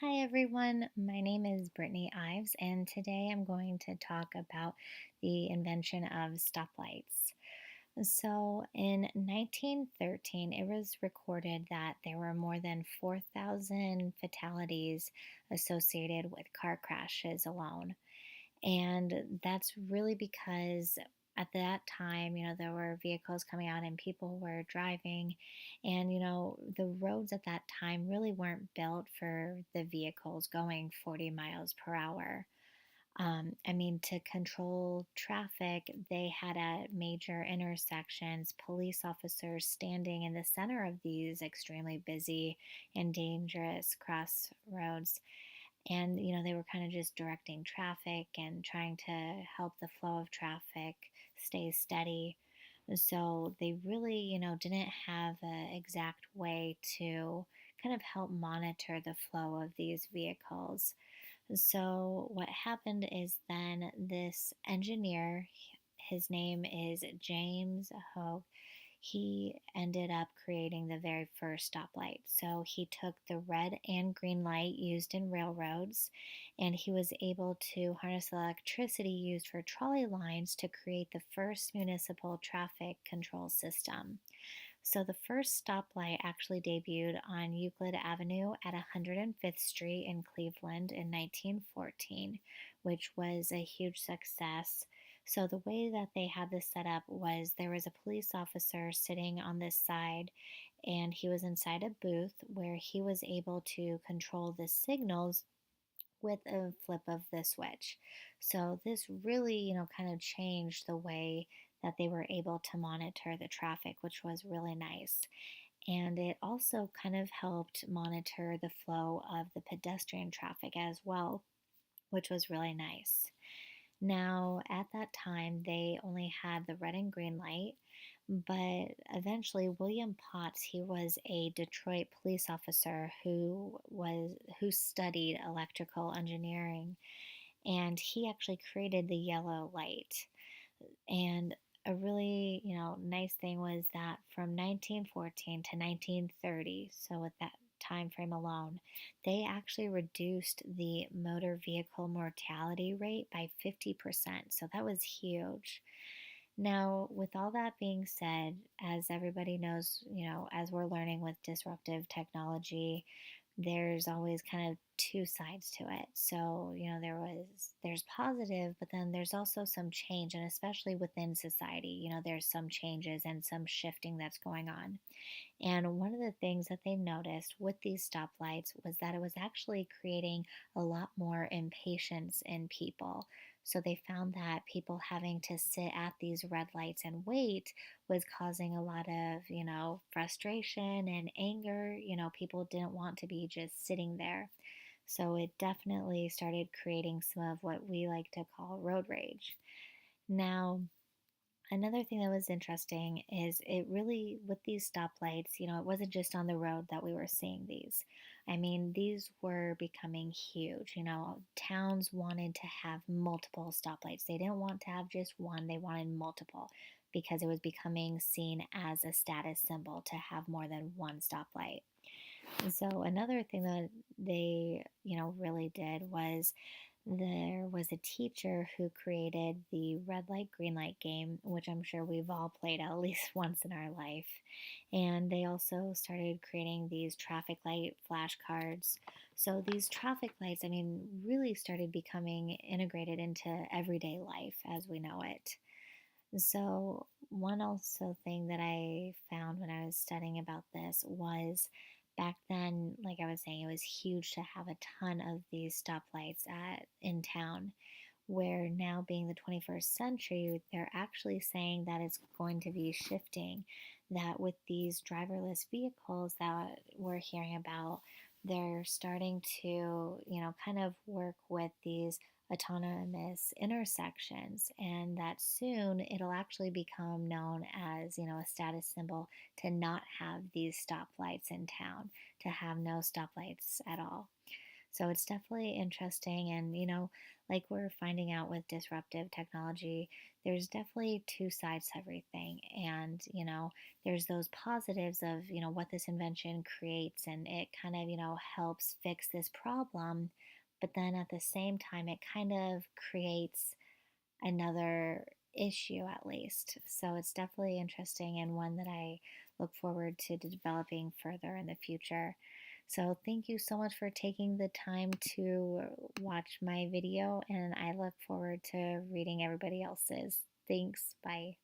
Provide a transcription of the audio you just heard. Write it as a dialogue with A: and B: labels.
A: Hi everyone, my name is Brittany Ives, and today I'm going to talk about the invention of stoplights. So, in 1913, it was recorded that there were more than 4,000 fatalities associated with car crashes alone. And that's really because at that time, there were vehicles coming out and people were driving. And, the roads at that time really weren't built for the vehicles going 40 miles per hour. To control traffic, they had at major intersections police officers standing in the center of these extremely busy and dangerous crossroads, and they were kind of just directing traffic and trying to help the flow of traffic stay steady. So they really didn't have an exact way to kind of help monitor the flow of these vehicles. So what happened is then this engineer, his name is James Hogue, he ended up creating the very first stoplight. So he took the red and green light used in railroads, and he was able to harness the electricity used for trolley lines to create the first municipal traffic control system. So the first stoplight actually debuted on Euclid Avenue at 105th Street in Cleveland in 1914, which was a huge success. So the way that they had this set up was there was a police officer sitting on this side, and he was inside a booth where he was able to control the signals with a flip of the switch. So this really, kind of changed the way that they were able to monitor the traffic, which was really nice. And it also kind of helped monitor the flow of the pedestrian traffic as well, which was really nice. Now, at that time, they only had the red and green light, but eventually William Potts, he was a Detroit police officer who studied electrical engineering, and he actually created the yellow light. And a really, nice thing was that from 1914 to 1930, so with that time frame alone, they actually reduced the motor vehicle mortality rate by 50%. So that was huge. Now, with all that being said, as everybody knows, as we're learning with disruptive technology, there's always kind of two sides to it. So, there's positive, but then there's also some change, and especially within society, there's some changes and some shifting that's going on. And one of the things that they noticed with these stoplights was that it was actually creating a lot more impatience in people. So they found that people having to sit at these red lights and wait was causing a lot of, frustration and anger. People didn't want to be just sitting there. So it definitely started creating some of what we like to call road rage. Now, another thing that was interesting is it really, with these stoplights, it wasn't just on the road that we were seeing these. These were becoming huge. Towns wanted to have multiple stoplights. They didn't want to have just one, they wanted multiple because it was becoming seen as a status symbol to have more than one stoplight. And so another thing that they, really did was there was a teacher who created the red light, green light game, which I'm sure we've all played at least once in our life. And they also started creating these traffic light flashcards. So these traffic lights, really started becoming integrated into everyday life as we know it. So, one also thing that I found when I was studying about this was back then, like I was saying, it was huge to have a ton of these stoplights in town. Where now, being the 21st century, they're actually saying that it's going to be shifting. That with these driverless vehicles that we're hearing about, they're starting to, kind of work with these autonomous intersections, and that soon it'll actually become known as, a status symbol to not have these stoplights in town, to have no stoplights at all. So it's definitely interesting. And, like we're finding out with disruptive technology, there's definitely two sides to everything. And, there's those positives of, what this invention creates and it kind of, helps fix this problem. But then at the same time, it kind of creates another issue at least. So it's definitely interesting and one that I look forward to developing further in the future. So thank you so much for taking the time to watch my video, and I look forward to reading everybody else's. Thanks. Bye.